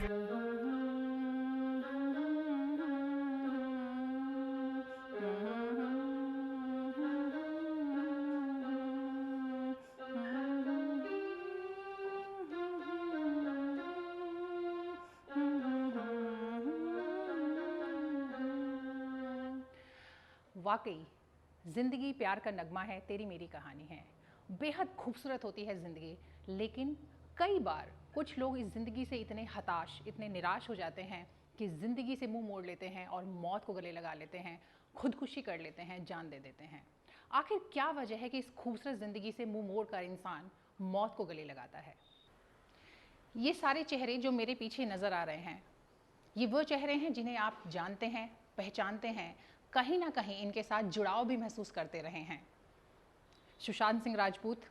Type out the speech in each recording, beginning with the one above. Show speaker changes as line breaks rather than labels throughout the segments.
वाकई ज़िंदगी प्यार का नगमा है, तेरी मेरी कहानी है। बेहद खूबसूरत होती है ज़िंदगी, लेकिन कई बार कुछ लोग इस ज़िंदगी से इतने हताश, इतने निराश हो जाते हैं कि ज़िंदगी से मुंह मोड़ लेते हैं और मौत को गले लगा लेते हैं, खुदकुशी कर लेते हैं, जान दे देते हैं। आखिर क्या वजह है कि इस खूबसूरत ज़िंदगी से मुंह मोड़ कर इंसान मौत को गले लगाता है? ये सारे चेहरे जो मेरे पीछे नज़र आ रहे हैं, ये वो चेहरे हैं जिन्हें आप जानते हैं, पहचानते हैं, कहीं ना कहीं इनके साथ जुड़ाव भी महसूस करते रहे हैं। सुशांत सिंह राजपूत,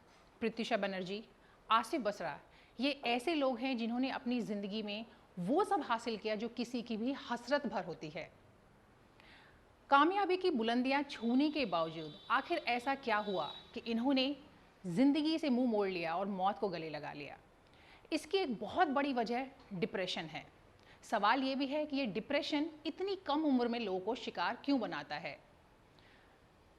प्रत्युषा बनर्जी, आसिफ बसरा, ये ऐसे लोग हैं जिन्होंने अपनी ज़िंदगी में वो सब हासिल किया जो किसी की भी हसरत भर होती है। कामयाबी की बुलंदियां छूने के बावजूद आखिर ऐसा क्या हुआ कि इन्होंने ज़िंदगी से मुंह मोड़ लिया और मौत को गले लगा लिया? इसकी एक बहुत बड़ी वजह डिप्रेशन है। सवाल ये भी है कि ये डिप्रेशन इतनी कम उम्र में लोगों को शिकार क्यों बनाता है?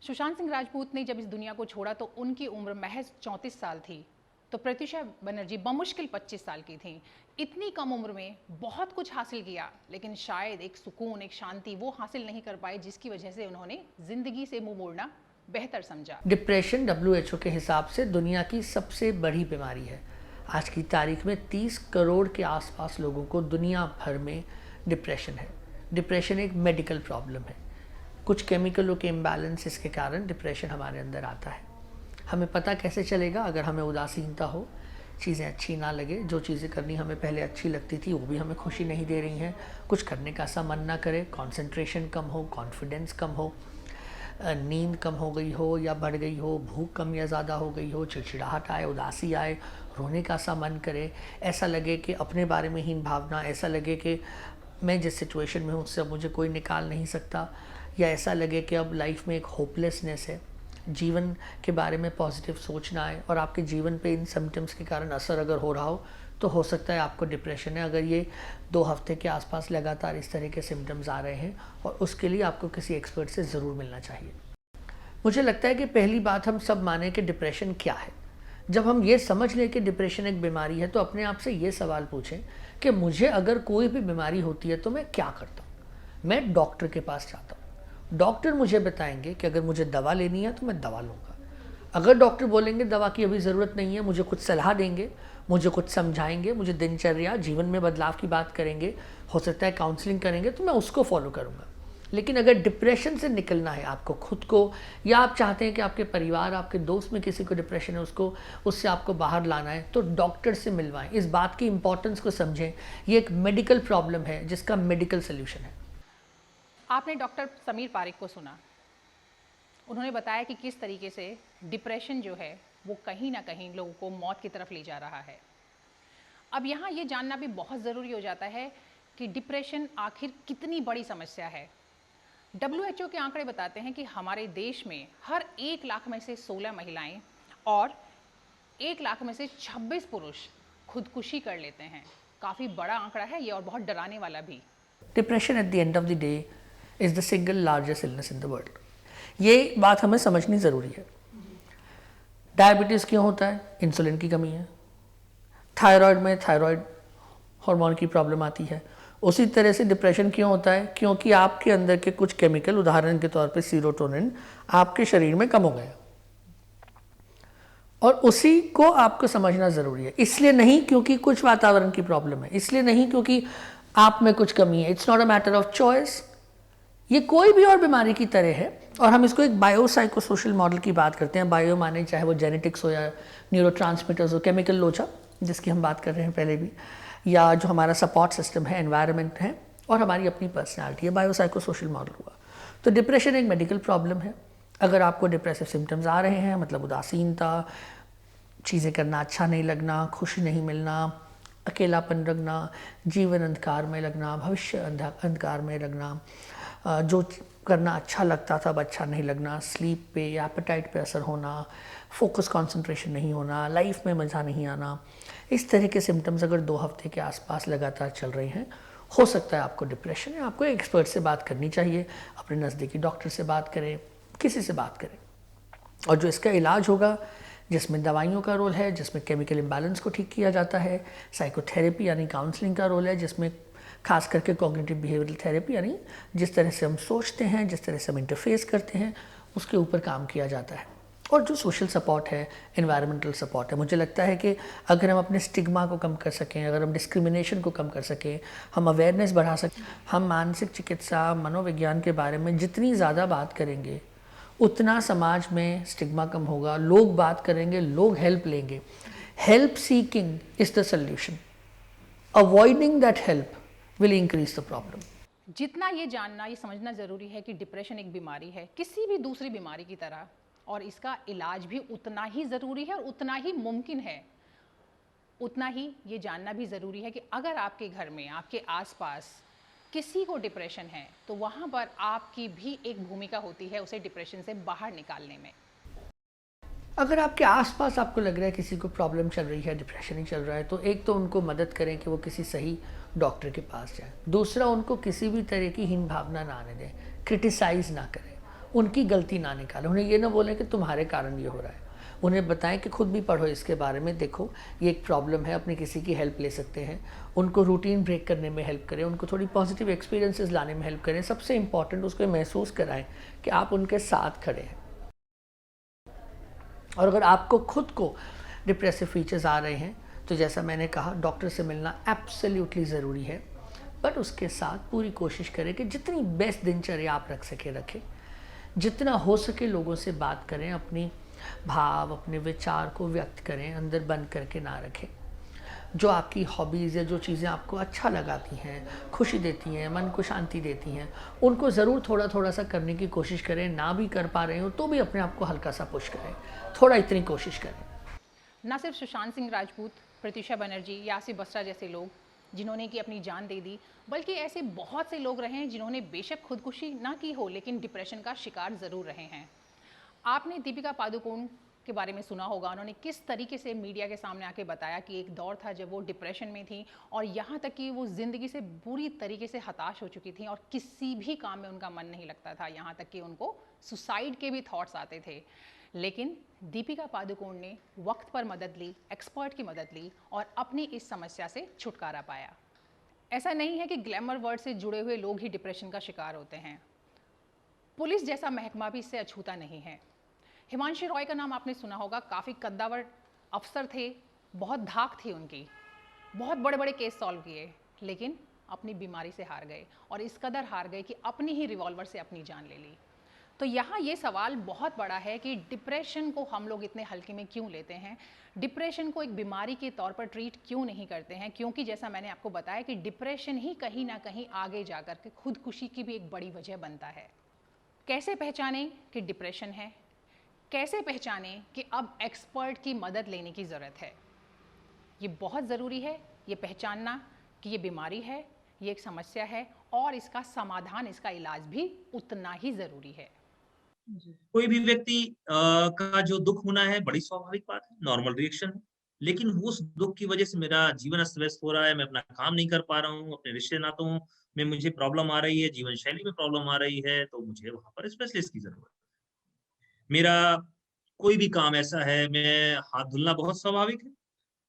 सुशांत सिंह राजपूत ने जब इस दुनिया को छोड़ा तो उनकी उम्र महज 34 साल थी, तो प्रत्युषा बनर्जी बमुश्किल 25 साल की थी। इतनी कम उम्र में बहुत कुछ हासिल किया, लेकिन शायद एक सुकून, एक शांति वो हासिल नहीं कर पाए, जिसकी वजह से उन्होंने जिंदगी से मुंह मोड़ना बेहतर समझा।
डिप्रेशन WHO के हिसाब से दुनिया की सबसे बड़ी बीमारी है। आज की तारीख में 30 करोड़ के आसपास लोगों को दुनिया भर में डिप्रेशन है। डिप्रेशन एक मेडिकल प्रॉब्लम है। कुछ केमिकलों के इम्बैलेंसेस के कारण डिप्रेशन हमारे अंदर आता है। हमें पता कैसे चलेगा? अगर हमें उदासीनता हो, चीज़ें अच्छी ना लगे, जो चीज़ें करनी हमें पहले अच्छी लगती थी वो भी हमें खुशी नहीं दे रही हैं, कुछ करने का ऐसा मन ना करे, कंसंट्रेशन कम हो, कॉन्फिडेंस कम हो, नींद कम हो गई हो या बढ़ गई हो, भूख कम या ज़्यादा हो गई हो, चिड़चिड़ाहट आए, उदासी आए, रोने का सा मन करे, ऐसा लगे कि अपने बारे में हीन भावना, ऐसा लगे कि मैं जिस सिचुएशन में हूँ उससे अब मुझे कोई निकाल नहीं सकता, या ऐसा लगे कि अब लाइफ में एक होपलेसनेस है, जीवन के बारे में पॉजिटिव सोचना आए और आपके जीवन पे इन सिम्टम्स के कारण असर अगर हो रहा हो तो हो सकता है आपको डिप्रेशन है। अगर ये 2 हफ्ते के आसपास लगातार इस तरह के सिम्टम्स आ रहे हैं, और उसके लिए आपको किसी एक्सपर्ट से ज़रूर मिलना चाहिए। मुझे लगता है कि पहली बात हम सब माने कि डिप्रेशन क्या है। जब हम ये समझ लें कि डिप्रेशन एक बीमारी है तो अपने आप से ये सवाल पूछें कि मुझे अगर कोई भी बीमारी होती है तो मैं क्या करता हूँ? मैं डॉक्टर के पास जाता हूँ। डॉक्टर मुझे बताएंगे कि अगर मुझे दवा लेनी है तो मैं दवा लूँगा। अगर डॉक्टर बोलेंगे दवा की अभी ज़रूरत नहीं है, मुझे कुछ सलाह देंगे, मुझे कुछ समझाएंगे, मुझे दिनचर्या, जीवन में बदलाव की बात करेंगे, हो सकता है काउंसलिंग करेंगे, तो मैं उसको फॉलो करूँगा। लेकिन अगर डिप्रेशन से निकलना है आपको खुद को, या आप चाहते हैं कि आपके परिवार, आपके दोस्त में किसी को डिप्रेशन है, उससे आपको बाहर लाना है, तो डॉक्टर से मिलवाएं। इस बात की इंपॉर्टेंस को समझें। ये एक मेडिकल प्रॉब्लम है जिसका मेडिकल सोल्यूशन है।
आपने डॉक्टर समीर पारिक को सुना। उन्होंने बताया कि किस तरीके से डिप्रेशन जो है वो कहीं ना कहीं लोगों को मौत की तरफ ले जा रहा है। अब यहाँ ये जानना भी बहुत ज़रूरी हो जाता है कि डिप्रेशन आखिर कितनी बड़ी समस्या है। WHO के आंकड़े बताते हैं कि हमारे देश में हर 1 लाख में से 16 महिलाएं और 1 लाख में से 26 पुरुष खुदकुशी कर लेते हैं। काफ़ी बड़ा आंकड़ा है ये और बहुत डराने वाला भी।
Depression at the end of the day is the single largest illness in the world. ये बात हमें समझनी ज़रूरी है। डायबिटीज़ क्यों होता है? इंसुलिन की कमी है। थायराइड में थायराइड हार्मोन की प्रॉब्लम आती है। उसी तरह से डिप्रेशन क्यों होता है? क्योंकि आपके अंदर के कुछ केमिकल, उदाहरण के तौर पे सीरोटोनिन, आपके शरीर में कम हो गया, और उसी को आपको समझना ज़रूरी है। इसलिए नहीं क्योंकि कुछ वातावरण की प्रॉब्लम है, इसलिए नहीं क्योंकि आप में कुछ कमी है। It's not a matter of choice. ये कोई भी और बीमारी की तरह है, और हम इसको एक बायोसाइकोसोशल मॉडल की बात करते हैं। बायो माने चाहे वो जेनेटिक्स हो या न्यूरोट्रांसमीटर्स हो, केमिकल लोचा जिसकी हम बात कर रहे हैं पहले भी, या जो हमारा सपोर्ट सिस्टम है, एनवायरनमेंट है, और हमारी अपनी पर्सनैलिटी है। बायोसाइकोसोशल मॉडल हुआ। तो डिप्रेशन एक मेडिकल प्रॉब्लम है। अगर आपको डिप्रेसिव सिम्टम्स आ रहे हैं, मतलब उदासीनता, चीज़ें करना अच्छा नहीं लगना, खुशी नहीं मिलना, अकेलापन लगना, जीवन अंधकार में लगना, भविष्य अंधकार में लगना, जो करना अच्छा लगता था अब अच्छा नहीं लगना, स्लीप पे या एपेटाइट पे असर होना, फोकस कंसंट्रेशन नहीं होना, लाइफ में मज़ा नहीं आना, इस तरह के सिम्टम्स अगर 2 हफ्ते के आसपास लगातार चल रहे हैं, हो सकता है आपको डिप्रेशन है। आपको एक एक्सपर्ट से बात करनी चाहिए, अपने नज़दीकी डॉक्टर से बात करें, किसी से बात करें। और जो इसका इलाज होगा, जिसमें दवाइयों का रोल है, जिसमें केमिकल इम्बैलेंस को ठीक किया जाता है, साइकोथेरेपी यानी काउंसलिंग का रोल है, जिसमें खास करके कॉग्निटिव बिहेवियरल थेरेपी यानी जिस तरह से हम सोचते हैं, जिस तरह से हम इंटरफेस करते हैं, उसके ऊपर काम किया जाता है। और जो सोशल सपोर्ट है, एनवायरमेंटल सपोर्ट है, मुझे लगता है कि अगर हम अपने स्टिग्मा को कम कर सकें, अगर हम डिस्क्रिमिनेशन को कम कर सकें, हम अवेयरनेस बढ़ा सकें, हम मानसिक चिकित्सा, मनोविज्ञान के बारे में जितनी ज़्यादा बात करेंगे, उतना समाज में स्टिग्मा कम होगा, लोग बात करेंगे, लोग हेल्प लेंगे। Help seeking is the solution, avoiding that help will increase the problem.
जितना ये जानना, ये समझना ज़रूरी है कि डिप्रेशन एक बीमारी है किसी भी दूसरी बीमारी की तरह, और इसका इलाज भी उतना ही ज़रूरी है और उतना ही मुमकिन है। उतना ही ये जानना भी ज़रूरी है कि अगर आपके घर में, आपके आसपास किसी को डिप्रेशन है, तो वहाँ पर आपकी भी एक भूमिका होती है उसे डिप्रेशन से बाहर निकालने में।
अगर आपके आसपास आपको लग रहा है किसी को प्रॉब्लम चल रही है, डिप्रेशन ही चल रहा है, तो एक तो उनको मदद करें कि वो किसी सही डॉक्टर के पास जाए। दूसरा, उनको किसी भी तरह की हीन भावना ना आने दें, क्रिटिसाइज़ ना करें, उनकी गलती ना निकालें, उन्हें ये ना बोलें कि तुम्हारे कारण ये हो रहा है। उन्हें बताएं कि खुद भी पढ़ो इसके बारे में, देखो ये एक प्रॉब्लम है, अपनी किसी की हेल्प ले सकते हैं। उनको रूटीन ब्रेक करने में हेल्प करें, उनको थोड़ी पॉजिटिव एक्सपीरियंसेस लाने में हेल्प करें। सबसे इम्पॉर्टेंट, उसको महसूस कराएं कि आप उनके साथ खड़े हैं। और अगर आपको खुद को डिप्रेसिव फीचर्स आ रहे हैं, तो जैसा मैंने कहा, डॉक्टर से मिलना एब्सोल्युटली ज़रूरी है। बट उसके साथ पूरी कोशिश करें कि जितनी बेस्ट दिनचर्या आप रख सके रखें, जितना हो सके लोगों से बात करें, अपनी भाव, अपने विचार को व्यक्त करें, अंदर बंद करके ना रखें। जो आपकी हॉबीज़ या जो चीज़ें आपको अच्छा लगाती हैं, खुशी देती हैं, मन को शांति देती हैं, उनको ज़रूर थोड़ा थोड़ा सा करने की कोशिश करें। ना भी कर पा रहे हो तो भी अपने आप को हल्का सा पुश करें, थोड़ा इतनी कोशिश करें।
ना सिर्फ सुशांत सिंह राजपूत, प्रत्यूषा बनर्जी या आसिफ बसरा जैसे लोग जिन्होंने की अपनी जान दे दी, बल्कि ऐसे बहुत से लोग रहे हैं जिन्होंने बेशक खुदकुशी ना की हो, लेकिन डिप्रेशन का शिकार ज़रूर रहे हैं। आपने दीपिका पादुकोण के बारे में सुना होगा, उन्होंने किस तरीके से मीडिया के सामने आके बताया कि एक दौर था जब वो डिप्रेशन में थी और यहाँ तक कि वो ज़िंदगी से बुरी तरीके से हताश हो चुकी थी और किसी भी काम में उनका मन नहीं लगता था, यहाँ तक कि उनको सुसाइड के भी थॉट्स आते थे। लेकिन दीपिका पादुकोण ने वक्त पर मदद ली, एक्सपर्ट की मदद ली और अपनी इस समस्या से छुटकारा पाया। ऐसा नहीं है कि ग्लैमर वर्ड से जुड़े हुए लोग ही डिप्रेशन का शिकार होते हैं, पुलिस जैसा महकमा भी इससे अछूता नहीं है। हिमांशु रॉय का नाम आपने सुना होगा, काफ़ी कद्दावर अफसर थे, बहुत धाक थी उनकी, बहुत बड़े बड़े केस सॉल्व किए, लेकिन अपनी बीमारी से हार गए और इस कदर हार गए कि अपनी ही रिवॉल्वर से अपनी जान ले ली। तो यहाँ ये सवाल बहुत बड़ा है कि डिप्रेशन को हम लोग इतने हल्के में क्यों लेते हैं, डिप्रेशन को एक बीमारी के तौर पर ट्रीट क्यों नहीं करते हैं, क्योंकि जैसा मैंने आपको बताया कि डिप्रेशन ही कहीं ना कहीं आगे जाकर के खुदकुशी की भी एक बड़ी वजह बनता है। कैसे पहचानें कि डिप्रेशन है, कैसे पहचानें कि अब एक्सपर्ट की मदद लेने की ज़रूरत है, ये बहुत ज़रूरी है। ये पहचानना कि ये बीमारी है, ये एक समस्या है और इसका समाधान, इसका इलाज भी उतना ही ज़रूरी है।
कोई भी व्यक्ति का जो दुःख होना है बड़ी स्वाभाविक बात है, नॉर्मल रिएक्शन है। लेकिन उस दुःख की वजह से मेरा जीवन अस्त-व्यस्त हो रहा है, मैं अपना काम नहीं कर पा रहा हूँ, अपने रिश्ते-नातों में मुझे प्रॉब्लम आ रही है, जीवन शैली में प्रॉब्लम आ रही है, तो मुझे वहाँ पर स्पेशलिस्ट की ज़रूरत है। मेरा कोई भी काम ऐसा है, मैं हाथ धुलना बहुत स्वाभाविक है,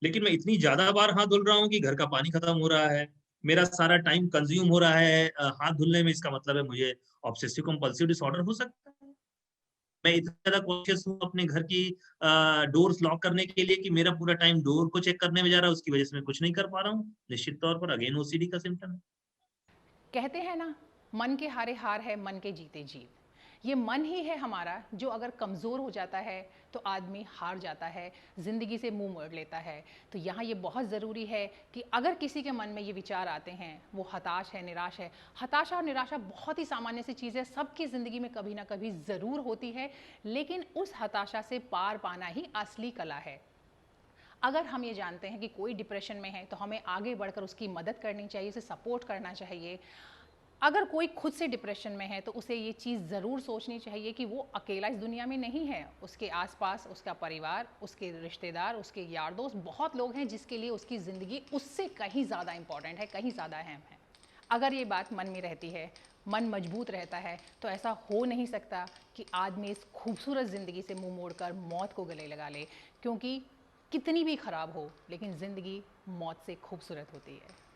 लेकिन मैं इतनी ज़्यादा बार हाथ धुल रहा हूँ कि घर का पानी खत्म हो रहा है, मेरा सारा टाइम कंज़्यूम हो रहा है हाथ धुलने में, इसका मतलब है मुझे ऑब्सेसिव कंपल्सिव डिसऑर्डर हो सकता है। मैं इतना ज़्यादा कॉन्शियस हूँ अपने घर की डोर्स लॉक करने के लिए कि मेरा पूरा टाइम डोर को चेक करने में जा रहा है, उसकी वजह से मैं कुछ नहीं कर पा रहा हूँ। निश्चित तौर पर अगेन ओसीडी का सिम्पटम है।
कहते हैं ना, मन के हारे हार है, मन के जीते जीत। ये मन ही है हमारा जो अगर कमज़ोर हो जाता है तो आदमी हार जाता है, ज़िंदगी से मुंह मोड़ लेता है। तो यहाँ ये बहुत ज़रूरी है कि अगर किसी के मन में ये विचार आते हैं, वो हताश है, निराश है, हताशा और निराशा बहुत ही सामान्य सी चीज़ है, सबकी ज़िंदगी में कभी ना कभी ज़रूर होती है, लेकिन उस हताशा से पार पाना ही असली कला है। अगर हम ये जानते हैं कि कोई डिप्रेशन में है, तो हमें आगे बढ़कर उसकी मदद करनी चाहिए, उसे सपोर्ट करना चाहिए। अगर कोई खुद से डिप्रेशन में है तो उसे ये चीज़ ज़रूर सोचनी चाहिए कि वो अकेला इस दुनिया में नहीं है। उसके आसपास उसका परिवार, उसके रिश्तेदार, उसके यार दोस्त, बहुत लोग हैं जिसके लिए उसकी ज़िंदगी उससे कहीं ज़्यादा इम्पॉर्टेंट है, कहीं ज़्यादा अहम है। अगर ये बात मन में रहती है, मन मजबूत रहता है, तो ऐसा हो नहीं सकता कि आदमी इस खूबसूरत ज़िंदगी से मुंह मोड़कर मौत को गले लगा ले, क्योंकि कितनी भी ख़राब हो लेकिन ज़िंदगी मौत से खूबसूरत होती है।